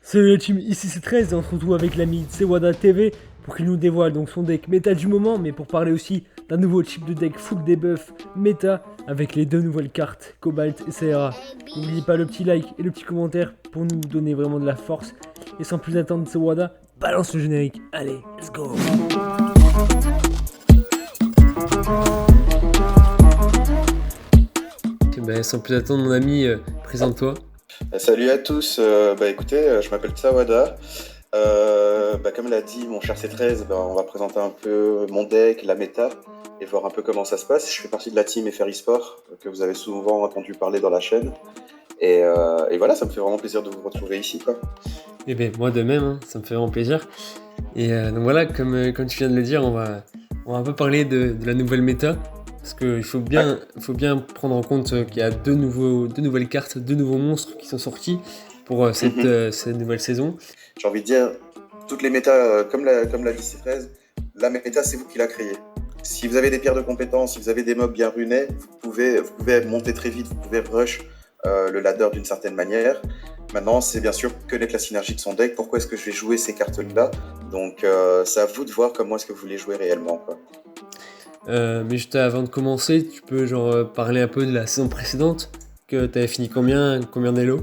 Salut la team, ici c'est 13 et on se retrouve avec l'ami Sewada TV pour qu'il nous dévoile donc son deck méta du moment, mais pour parler aussi d'un nouveau type de deck full debuff méta avec les deux nouvelles cartes, Cobalt et Sahara. N'oubliez pas le petit like et le petit commentaire pour nous donner vraiment de la force. Et sans plus attendre, Sewada, balance le générique. Allez, let's go. Sans plus attendre mon ami, présente-toi. Salut à tous, écoutez, je m'appelle Tsawada. Comme l'a dit mon cher C13, on va présenter un peu mon deck, la méta, et voir un peu comment ça se passe. Je fais partie de la team FR eSport, que vous avez souvent entendu parler dans la chaîne. Et voilà, ça me fait vraiment plaisir de vous retrouver ici, quoi. Eh bien, moi de même, hein, ça me fait vraiment plaisir. Et donc voilà, comme tu viens de le dire, on va un peu parler de la nouvelle méta. Parce qu'il faut bien prendre en compte qu'il y a deux nouvelles cartes, deux nouveaux monstres qui sont sortis pour cette nouvelle saison. J'ai envie de dire, toutes les métas, comme l'a dit C13, la méta, c'est vous qui la créez. Si vous avez des pierres de compétence, si vous avez des mobs bien runés, vous pouvez monter très vite, vous pouvez rush le ladder d'une certaine manière. Maintenant, c'est bien sûr connaître la synergie de son deck. Pourquoi est-ce que je vais jouer ces cartes-là? Donc, c'est à vous de voir comment est-ce que vous voulez jouer réellement, quoi. Mais juste avant de commencer, tu peux parler un peu de la saison précédente, que tu avais fini combien d'élo?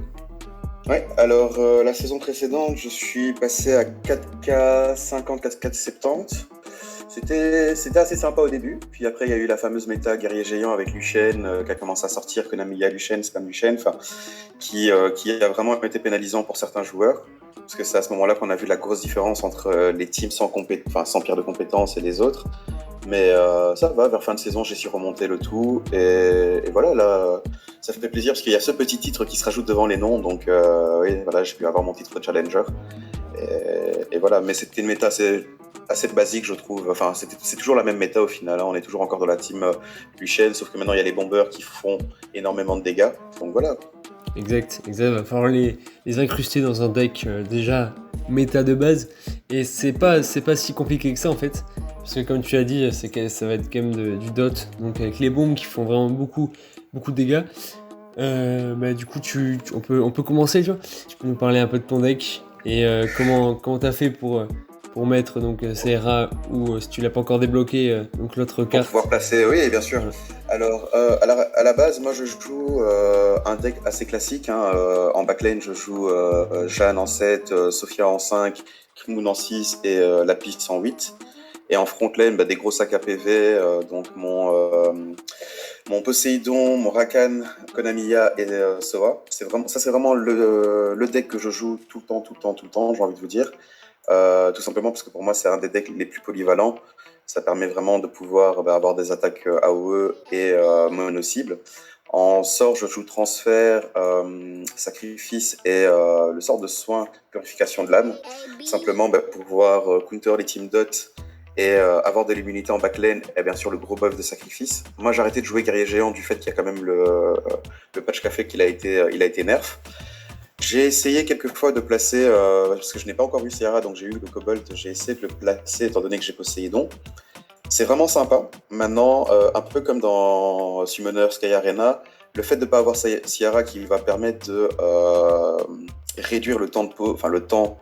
Ouais, alors la saison précédente, je suis passé à 4K 50, 4K 70. C'était assez sympa au début, puis après il y a eu la fameuse méta guerrier géant avec Luchen qui a commencé à sortir, Konamiya Luchen, Spam Luchen, qui a vraiment été pénalisant pour certains joueurs, parce que c'est à ce moment-là qu'on a vu la grosse différence entre les teams sans pierre de compétence et les autres. Mais ça va, vers fin de saison, j'ai su remonter le tout. Et voilà, là, ça fait plaisir parce qu'il y a ce petit titre qui se rajoute devant les noms. Donc, oui, voilà, j'ai pu avoir mon titre de challenger. Et voilà, mais c'était une méta assez basique, je trouve. Enfin, c'est toujours la même méta au final. Hein. On est toujours encore dans la team Luchen, sauf que maintenant, il y a les bombers qui font énormément de dégâts. Donc voilà. Exact. Il va falloir les incruster dans un deck déjà méta de base. Et c'est pas si compliqué que ça en fait. Parce que comme tu as dit, ça va être quand même du dot. Donc avec les bombes qui font vraiment beaucoup de dégâts. Du coup, on peut commencer, tu vois. Tu peux nous parler un peu de ton deck et comment t'as fait pour mettre donc CRA ou si tu l'as pas encore débloqué, donc l'autre carte. Pour pouvoir placer, oui, bien sûr. Voilà. Alors, à la base, moi, je joue un deck assez classique. Hein. En backlane, je joue Jeanne en 7, Sophia en 5, Kimoun en 6 et Lapis en 8. Et en frontlane, des gros sacs à PV, donc mon Poséidon, mon Rakan, Konamiya et Sova. C'est vraiment le deck que je joue tout le temps, j'ai envie de vous dire. Tout simplement parce que pour moi, c'est un des decks les plus polyvalents. Ça permet vraiment de pouvoir avoir des attaques AOE et mono-cible. En sort, je joue transfert, sacrifice et le sort de soin, purification de l'âme. Simplement pour pouvoir counter les team dot et avoir de l'immunité en backlane et bien sûr le gros buff de sacrifice. Moi, j'ai arrêté de jouer guerrier géant du fait qu'il y a quand même le patch café qu'il a été nerf. J'ai essayé quelques fois de placer, parce que je n'ai pas encore eu Sierra, donc j'ai eu le Cobalt, j'ai essayé de le placer étant donné que j'ai Poséidon. C'est vraiment sympa. Maintenant, un peu comme dans Summoner Sky Arena, le fait de ne pas avoir Sierra qui va permettre de réduire le temps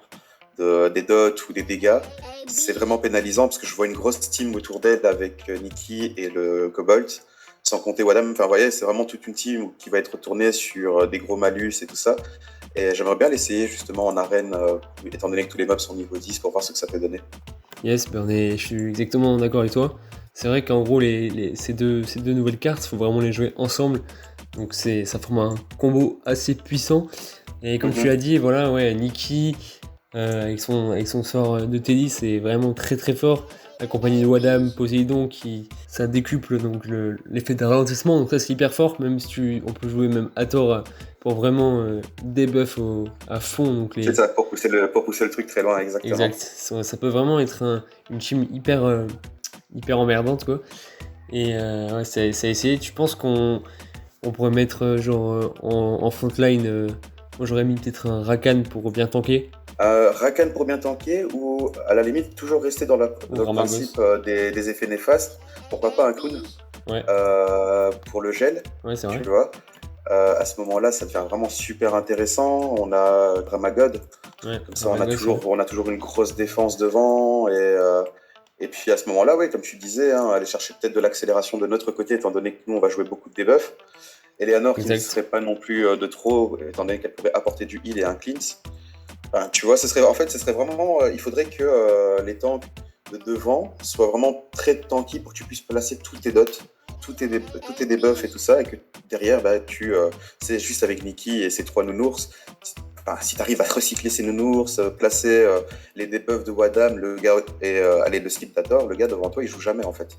des dots ou des dégâts, c'est vraiment pénalisant parce que je vois une grosse team autour d'elle avec Nikki et le Cobalt, sans compter Wadam. Enfin, vous voyez, c'est vraiment toute une team qui va être tournée sur des gros malus et tout ça. Et j'aimerais bien l'essayer justement en arène, étant donné que tous les mobs sont niveau 10 pour voir ce que ça peut donner. Yes, je suis exactement d'accord avec toi. C'est vrai qu'en gros, ces deux nouvelles cartes, il faut vraiment les jouer ensemble. Donc ça forme un combo assez puissant. Et comme tu l'as dit, voilà, ouais, Nikki, avec son sort de Teddy, c'est vraiment très très fort. Accompagné de Wadam, Poséidon, ça décuple donc l'effet de ralentissement. Donc ça c'est hyper fort, même si on peut jouer même à tort pour vraiment debuff à fond. Donc C'est ça, pour pousser le truc très loin, exactement. Exact, ça peut vraiment être une team hyper emmerdante quoi. Et ouais, ça a essayé. Tu penses qu'on pourrait mettre en frontline, moi j'aurais mis peut-être un Rakan pour bien tanker. Rakan pour bien tanker ou à la limite toujours rester dans le principe des effets néfastes. Pourquoi pas un Kun? Ouais. Pour le gel, ouais, c'est vrai. Tu vois. À ce moment-là, ça devient vraiment super intéressant. On a Dramagod, Ouais, comme ça Dramagosse, ouais. on a toujours une grosse défense devant. Et puis à ce moment-là, oui, comme tu disais, hein, aller chercher peut-être de l'accélération de notre côté, étant donné que nous, on va jouer beaucoup de debuffs. Eleanor qui ne Exact. serait pas non plus de trop, étant donné qu'elle pourrait apporter du heal et un cleanse. Enfin, tu vois, ce serait vraiment. Il faudrait que les tanks de devant soient vraiment très tanky pour que tu puisses placer tous tes dots, tous tes debuffs et tout ça, et que derrière, bah, c'est juste avec Nikki et ses 3 nounours. Enfin, si tu arrives à recycler ces nounours, placer les debuffs de Wadam, le gars, et aller le skip Tator, le gars devant toi, il joue jamais en fait.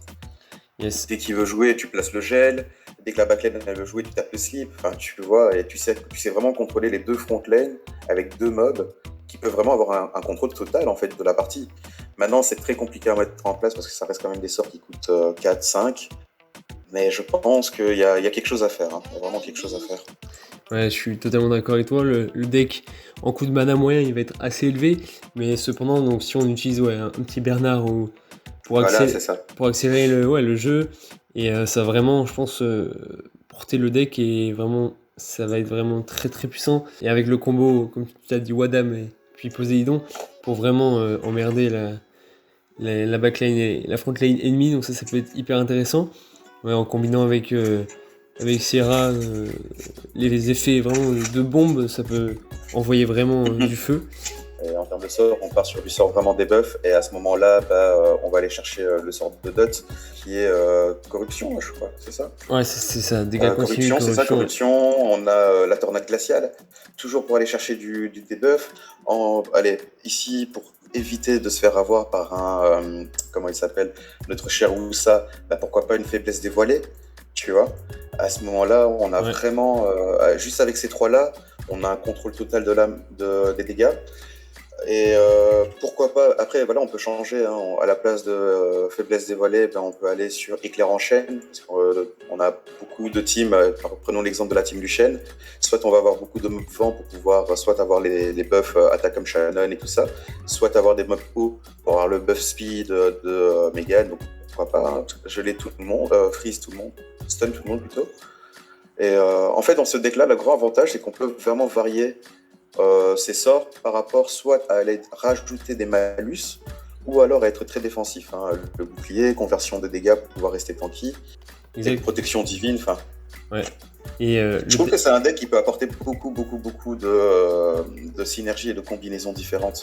Yes. Dès qu'il veut jouer, tu places le gel. Dès que la backlane elle veut jouer, tu tapes le slip. Enfin, tu vois, et tu sais vraiment contrôler les 2 front lanes avec 2 mobs qui peuvent vraiment avoir un contrôle total en fait de la partie. Maintenant, c'est très compliqué à mettre en place parce que ça reste quand même des sorts qui coûtent 4, 5. Mais je pense qu'il y a quelque chose à faire. Hein. Il y a vraiment quelque chose à faire. Ouais, je suis totalement d'accord avec toi. Le deck en coup de mana moyen, il va être assez élevé. Mais cependant, donc, si on utilise un petit Bernard Voilà, c'est ça. pour accélérer le jeu, et ça va vraiment, je pense, porter le deck et vraiment, ça va être vraiment très très puissant. Et avec le combo, comme tu as dit, Wadam et puis Poséidon, pour vraiment emmerder la backline et la front lane ennemie. Donc ça peut être hyper intéressant. Ouais, en combinant avec Sierra, les effets vraiment de bombe, ça peut envoyer vraiment du feu. Et en termes de sort, on part sur du sort vraiment debuff. Et à ce moment-là, on va aller chercher le sort de dot qui est corruption, je crois, c'est ça? Ouais, c'est ça, dégâts continus, corruption, c'est ça, corruption. On a la tornade glaciale, toujours pour aller chercher du debuff. Allez, ici, pour éviter de se faire avoir par comment il s'appelle, notre cher Woussa, bah, pourquoi pas une faiblesse dévoilée, tu vois. À ce moment-là, on a vraiment, juste avec ces 3-là, on a un contrôle total des dégâts. Et pourquoi pas, après voilà, on peut changer, hein, à la place de faiblesse dévoilée, ben, on peut aller sur éclair en chaîne, parce qu'on a beaucoup de teams, prenons l'exemple de la team Lucienne, soit on va avoir beaucoup de mobs vent pour pouvoir soit avoir les buffs attaque comme Shannon et tout ça, soit avoir des mobs hauts pour avoir le buff speed de Megan, donc pourquoi pas, hein, geler tout le monde, freeze tout le monde, stun tout le monde plutôt. Et en fait, dans ce deck-là, le grand avantage, c'est qu'on peut vraiment varier ces sorts par rapport soit à aller rajouter des malus ou alors à être très défensif. Hein. Le bouclier, conversion de dégâts pour pouvoir rester tanky, et protection divine. Fin. Ouais. Et je trouve que c'est un deck qui peut apporter beaucoup de synergie et de combinaisons différentes.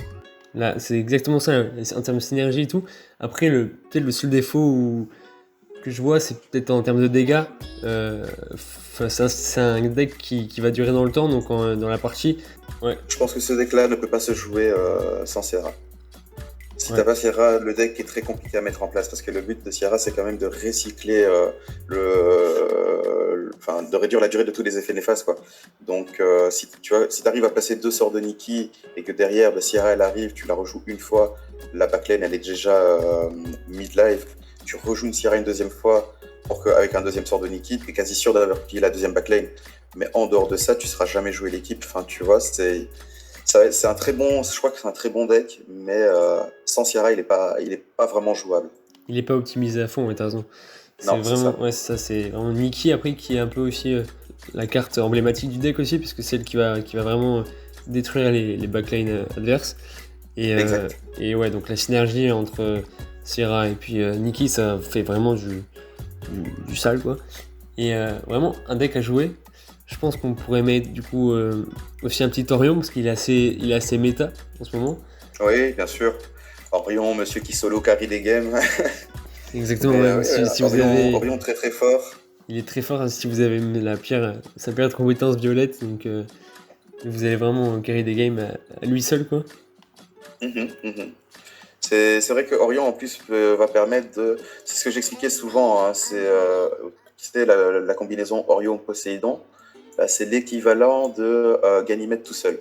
Là, c'est exactement ça, en termes de synergie et tout. Après, peut-être le seul défaut que je vois, c'est peut-être en termes de dégâts. C'est un deck qui va durer dans le temps, donc dans la partie. Ouais. Je pense que ce deck-là ne peut pas se jouer sans Sierra. Si t'as pas Sierra, le deck est très compliqué à mettre en place parce que le but de Sierra, c'est quand même de recycler de réduire la durée de tous les effets néfastes, quoi. Donc, si t'arrives à placer 2 sorts de Nikki et que derrière, Sierra, elle arrive, tu la rejoues une fois, la backlane, elle est déjà mid-life, tu rejoues une Sierra une deuxième fois pour qu'avec un deuxième sort de Nikki, tu es quasi sûr d'avoir pillé la deuxième backlane. Mais en dehors de ça, tu seras jamais joué l'équipe. Enfin, tu vois, c'est un très bon, je crois que c'est un très bon deck, mais sans Sierra, il est pas vraiment jouable. Il est pas optimisé à fond, mais t'as raison. Non, c'est vraiment, ouais, c'est vraiment Nikki après qui est un peu aussi la carte emblématique du deck aussi, puisque c'est elle qui va vraiment détruire les backlines adverses. Et ouais, donc la synergie entre Sierra et puis Nikki, ça fait vraiment du sale, quoi. Et vraiment un deck à jouer. Je pense qu'on pourrait mettre du coup aussi un petit Orion parce qu'il est assez méta en ce moment. Oui, bien sûr. Orion, monsieur qui solo carry des games. Exactement. Ouais, si vous avez... Orion très très fort. Il est très fort si vous avez sa pierre de compétence violette, donc vous allez vraiment carry des games à lui seul, quoi. C'est vrai que Orion en plus va permettre de... C'est ce que j'expliquais souvent, hein, c'était la combinaison Orion-Poséidon. C'est l'équivalent de Ganymède tout seul.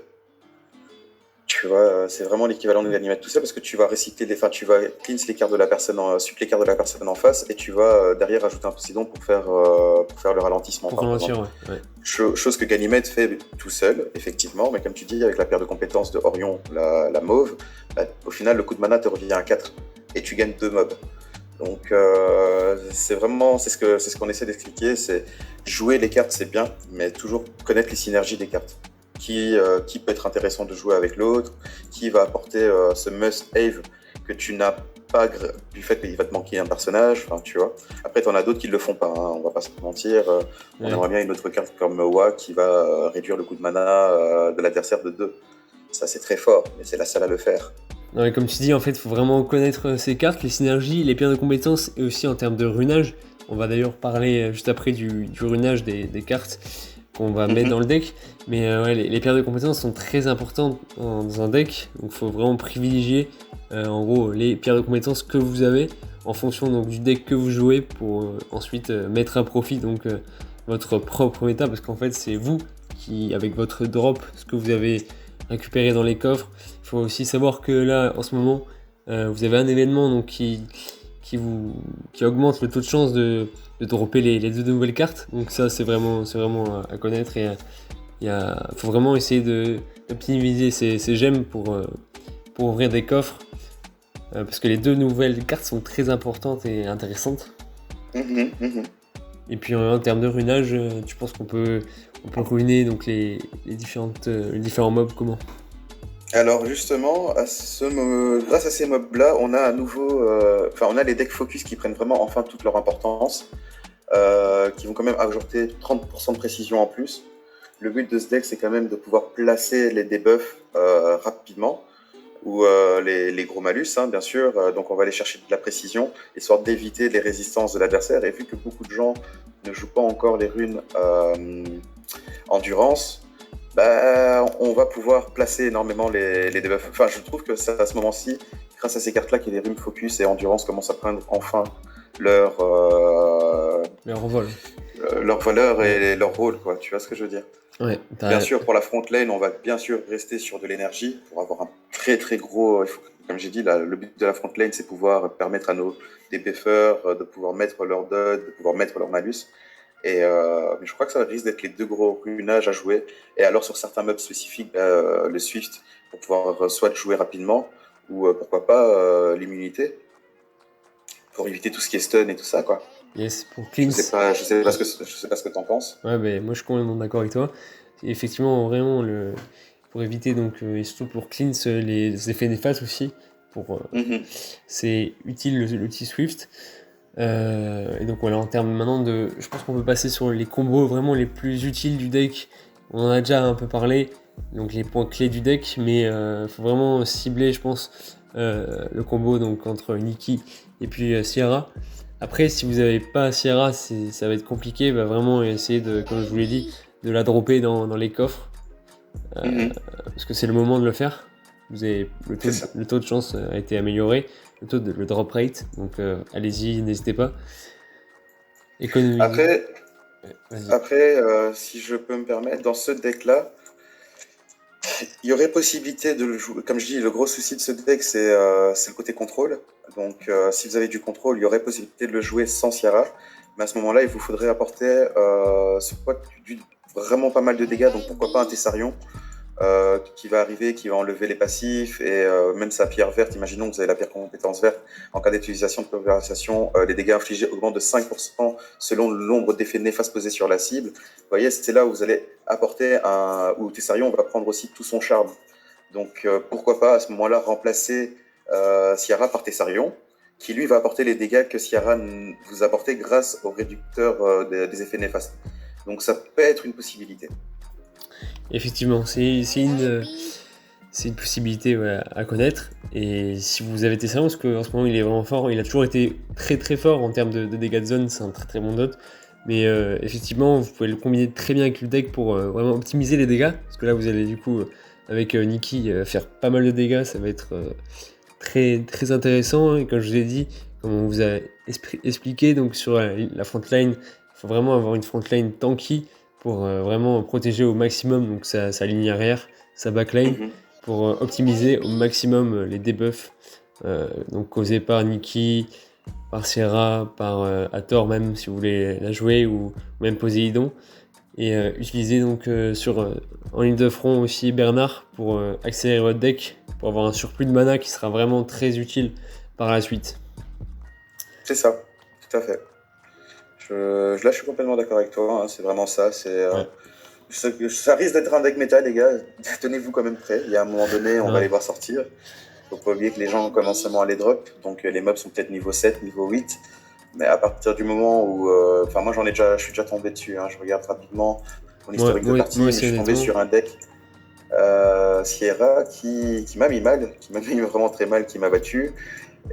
Tu vois, c'est vraiment l'équivalent de Ganymède tout seul parce que tu vas recycler tu vas cleanse les cartes de la personne, sup les cartes de la personne en face et tu vas derrière ajouter un Poséidon pour faire le ralentissement. Pour ralentir, ouais. Chose que Ganymède fait tout seul, effectivement, mais comme tu dis, avec la paire de compétences de Orion, la mauve, au final, le coup de mana te revient à 4 et tu gagnes 2 mobs. Donc c'est ce qu'on essaie d'expliquer, c'est jouer les cartes c'est bien, mais toujours connaître les synergies des cartes. Qui peut être intéressant de jouer avec l'autre, qui va apporter ce must-have que tu n'as pas du fait qu'il va te manquer un personnage, enfin tu vois. Après t'en as d'autres qui le font pas, hein, on va pas se mentir. On aimerait bien une autre carte comme Wa qui va réduire le coût de mana de l'adversaire de 2. Ça c'est très fort, mais c'est la seule à le faire. Non, et comme tu dis, en fait, il faut vraiment connaître ces cartes, les synergies, les pierres de compétences, et aussi en termes de runage. On va d'ailleurs parler juste après du runage des cartes qu'on va mettre dans le deck. Mais ouais, les pierres de compétences sont très importantes dans un deck, donc il faut vraiment privilégier en gros les pierres de compétences que vous avez en fonction donc, du deck que vous jouez pour ensuite mettre à profit donc, votre propre méta, parce qu'en fait c'est vous qui, avec votre drop, ce que vous avez récupéré dans les coffres. Il faut aussi savoir que là, en ce moment, vous avez un événement donc, qui augmente le taux de chance de dropper les 2 nouvelles cartes. Donc ça, c'est vraiment à connaître. Et il faut vraiment essayer d'optimiser ces gemmes pour ouvrir des coffres. Parce que les 2 nouvelles cartes sont très importantes et intéressantes. Et puis en termes de runage, tu penses qu'on peut ruiner donc, les différents mobs comment ? Alors justement, grâce à ces mobs-là, on a à nouveau, on a les decks focus qui prennent vraiment enfin toute leur importance, qui vont quand même ajouter 30% de précision en plus. Le but de ce deck, c'est quand même de pouvoir placer les debuffs rapidement, ou les gros malus, hein, bien sûr. Donc on va aller chercher de la précision, histoire d'éviter les résistances de l'adversaire. Et vu que beaucoup de gens ne jouent pas encore les runes endurance, on va pouvoir placer énormément les debuffs. Enfin, je trouve que c'est à ce moment-ci, grâce à ces cartes-là, que les runes focus et endurance commencent à prendre enfin leur vol. Leur valeur et leur rôle, quoi. Tu vois ce que je veux dire? Ouais, bien sûr, pour la front lane, on va bien sûr rester sur de l'énergie pour avoir un très très gros. Comme j'ai dit, là, le but de la front lane, c'est pouvoir permettre à nos DPFers de pouvoir mettre leur dot, de pouvoir mettre leur malus. Et mais je crois que ça risque d'être les 2 gros runages à jouer. Et alors sur certains mobs spécifiques, le Swift pour pouvoir soit jouer rapidement ou pourquoi pas l'immunité pour éviter tout ce qui est stun et tout ça, quoi. Yes, pour cleanse. Je sais pas ce que t'en penses. Ouais, moi je suis complètement d'accord avec toi. Et effectivement, vraiment, pour éviter, donc, et surtout pour cleanse, les effets néfastes aussi. C'est utile l'outil Swift. Et donc voilà, en termes maintenant je pense qu'on peut passer sur les combos vraiment les plus utiles du deck. On en a déjà un peu parlé, donc les points clés du deck, mais faut vraiment cibler, je pense, le combo donc, entre Nikki et puis Sierra. Après, si vous n'avez pas Sierra, ça va être compliqué. Vraiment essayer comme je vous l'ai dit, de la dropper dans les coffres. Parce que c'est le moment de le faire. Le taux de chance a été amélioré, le drop rate. Donc allez-y, n'hésitez pas. Après, si je peux me permettre, dans ce deck-là, il y aurait possibilité de le jouer. Comme je dis, le gros souci de ce deck, c'est le côté contrôle. Donc, si vous avez du contrôle, il y aurait possibilité de le jouer sans Sierra. Mais à ce moment-là, il vous faudrait apporter vraiment pas mal de dégâts. Donc, pourquoi pas un Tessarion qui va arriver, qui va enlever les passifs et même sa pierre verte. Imaginons que vous avez la pierre compétence verte. En cas d'utilisation de pulvérisation, les dégâts infligés augmentent de 5% selon le nombre d'effets néfastes posés sur la cible. Vous voyez, c'est là où vous allez apporter où Tessarion va prendre aussi tout son charme. Donc pourquoi pas à ce moment-là remplacer Sierra par Tessarion, qui lui va apporter les dégâts que Sierra vous apportait grâce au réducteur des effets néfastes. Donc ça peut être une possibilité. Effectivement, c'est une possibilité à connaître. Et si vous avez Tessarion, parce qu'en ce moment il est vraiment fort, il a toujours été très très fort en termes de dégâts de zone, c'est un très très bon dot. Mais effectivement, vous pouvez le combiner très bien avec le deck pour vraiment optimiser les dégâts. Parce que là, vous allez du coup, avec Nikki, faire pas mal de dégâts, ça va être très très intéressant. Et comme je vous ai dit, comme on vous a expliqué, donc sur la front line, il faut vraiment avoir une front line tanky pour vraiment protéger au maximum donc sa ligne arrière, sa backline, pour optimiser au maximum les debuffs donc causés par Nikki, par Sierra, par Hathor même si vous voulez la jouer, ou même Poséidon, et utiliser donc en ligne de front aussi Bernard pour accélérer votre deck, pour avoir un surplus de mana qui sera vraiment très utile par la suite. C'est ça, tout à fait. Là, je suis complètement d'accord avec toi, hein, c'est vraiment ça. Ouais. Ça risque d'être un deck méta, les gars. Tenez-vous quand même prêts. Il y a un moment donné, on va Ouais. les voir sortir. Faut pas oublier que les gens commencent seulement à les drop. Donc les mobs sont peut-être niveau 7, niveau 8. Mais à partir du moment où. Enfin, moi, je suis déjà tombé dessus. Hein. Je regarde rapidement mon historique de partie, Moi mais aussi, je suis tombé honnêtement. sur un deck Sierra qui m'a mis mal, qui m'a mis vraiment très mal, qui m'a battu.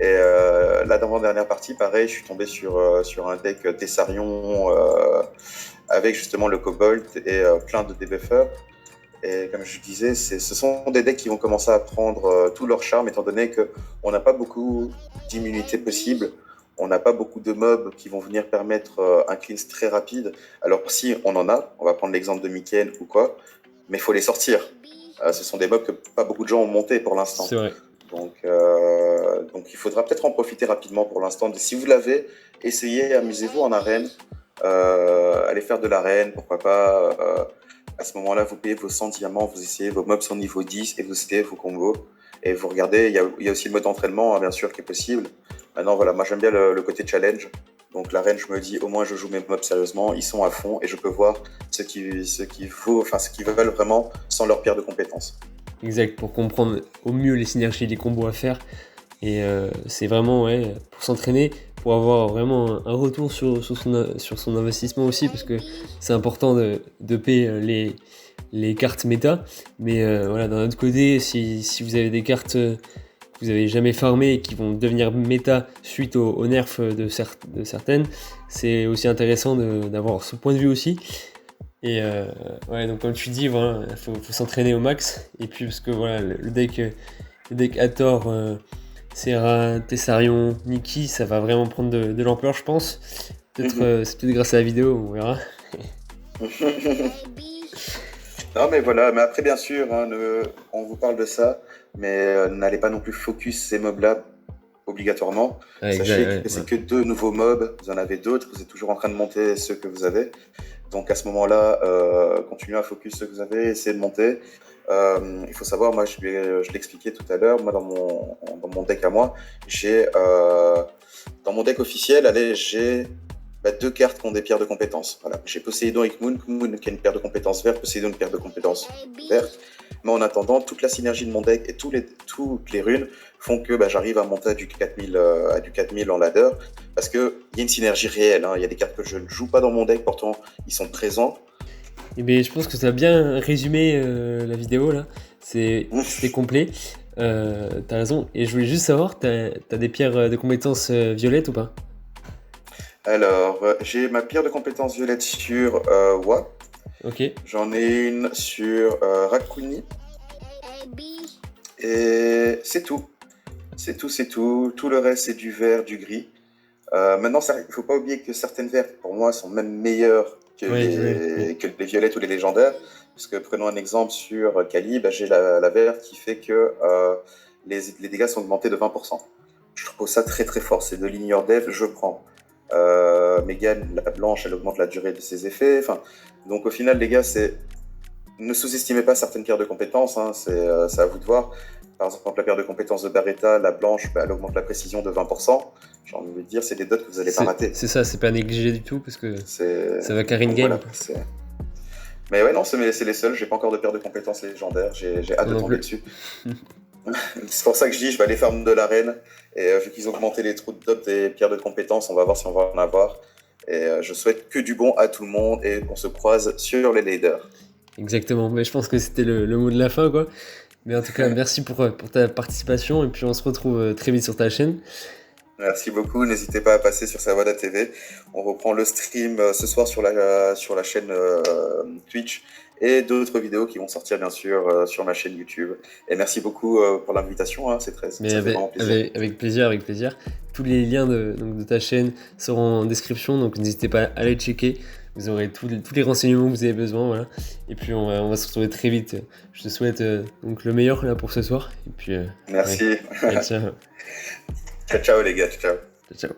Et là, dans ma dernière partie, pareil, je suis tombé sur un deck Tessarion avec justement le Cobalt et plein de debuffers. Et comme je disais, ce sont des decks qui vont commencer à prendre tout leur charme, étant donné qu'on n'a pas beaucoup d'immunité possible. On n'a pas beaucoup de mobs qui vont venir permettre un cleanse très rapide. Alors si on en a, on va prendre l'exemple de Miken ou quoi, mais il faut les sortir. Ce sont des mobs que pas beaucoup de gens ont montés pour l'instant. C'est vrai. Donc il faudra peut-être en profiter rapidement pour l'instant. Si vous l'avez, essayez, amusez-vous en arène. Allez faire de l'arène, pourquoi pas. À ce moment-là, vous payez vos 100 diamants, vous essayez, vos mobs sont niveau 10 et vous essayez vos combos. Et vous regardez, il y a aussi le mode entraînement, hein, bien sûr, qui est possible. Maintenant, voilà, moi j'aime bien le côté challenge. Donc l'arène, je me dis, au moins je joue mes mobs sérieusement, ils sont à fond et je peux voir ce qu'ils veulent vraiment sans leur pierre de compétence. Exact, pour comprendre au mieux les synergies et les combos à faire. Et c'est vraiment pour s'entraîner, pour avoir vraiment un retour sur son investissement aussi, parce que c'est important de payer les cartes méta. Mais voilà, d'un autre côté, si vous avez des cartes que vous n'avez jamais farmées et qui vont devenir méta suite au nerf de certaines, c'est aussi intéressant d'avoir ce point de vue aussi. Et donc comme tu dis, voilà, faut s'entraîner au max. Et puis parce que voilà, le deck Hathor, Serra, Tessarion, Nikki, ça va vraiment prendre de l'ampleur, je pense. Peut-être c'est peut-être grâce à la vidéo, on verra. Non, mais voilà, mais après, bien sûr, hein, on vous parle de ça, mais n'allez pas non plus focus ces mobs-là obligatoirement. Ouais, Sachez que c'est que 2 nouveaux mobs, vous en avez d'autres, vous êtes toujours en train de monter ceux que vous avez. Donc à ce moment-là, continuez à focus ceux que vous avez, essayez de monter. Il faut savoir, moi je l'expliquais tout à l'heure, moi dans mon deck à moi, dans mon deck officiel, j'ai 2 cartes qui ont des pierres de compétences. Voilà. J'ai Poséidon et Kmoon qui a une paire de compétences verte, Poséidon une paire de compétences verte. Mais en attendant, toute la synergie de mon deck et toutes les runes font que j'arrive à monter à du 4000 en ladder, parce qu'il y a une synergie réelle. Hein. Il y a des cartes que je ne joue pas dans mon deck, pourtant ils sont présents. Et bien, je pense que ça a bien résumé la vidéo là. C'était complet. T'as raison. Et je voulais juste savoir, t'as des pierres de compétences violettes ou pas? Alors, j'ai ma pierre de compétence violette sur Wa. Ok. J'en ai une sur Rakuni. Et c'est tout. C'est tout. Tout le reste, c'est du vert, du gris. Maintenant, il ne faut pas oublier que certaines vertes, pour moi, sont même meilleures que les violettes ou les légendaires. Parce que prenons un exemple sur Kali, j'ai la verte qui fait que les dégâts sont augmentés de 20%. Je trouve ça très très fort. C'est de l'Ignore Dev, je prends. Megan, la blanche, elle augmente la durée de ses effets. Donc au final, les gars, ne sous-estimez pas certaines pierres de compétences. Hein, c'est à vous de voir. Par exemple, la paire de compétences de Barretta, la blanche, elle augmente la précision de 20%. J'ai envie de dire, c'est des dots que vous n'allez pas rater. C'est ça, c'est pas négligé du tout parce que ça va carry game. Voilà, mais ouais, non, c'est les seuls. J'ai pas encore de paire de compétences légendaires. J'ai hâte de tomber dessus. C'est pour ça que je dis, je vais aller farm de l'arène. Et vu qu'ils ont augmenté les trous de top des pierres de compétences, on va voir si on va en avoir. Et je souhaite que du bon à tout le monde et qu'on se croise sur les leaders. Exactement, mais je pense que c'était le mot de la fin, quoi. Mais en tout cas, merci pour ta participation et puis on se retrouve très vite sur ta chaîne. Merci beaucoup, n'hésitez pas à passer sur Sawada TV. On reprend le stream ce soir sur la chaîne Twitch et d'autres vidéos qui vont sortir bien sûr sur ma chaîne YouTube. Et merci beaucoup pour l'invitation, hein, ça fait vraiment plaisir. Avec plaisir. Tous les liens de ta chaîne seront en description, donc n'hésitez pas à les checker. Vous aurez tous les renseignements que vous avez besoin, voilà. Et puis on va se retrouver très vite. Je te souhaite donc le meilleur là pour ce soir. Et puis merci. Ciao. Ciao les gars, ciao. Ciao.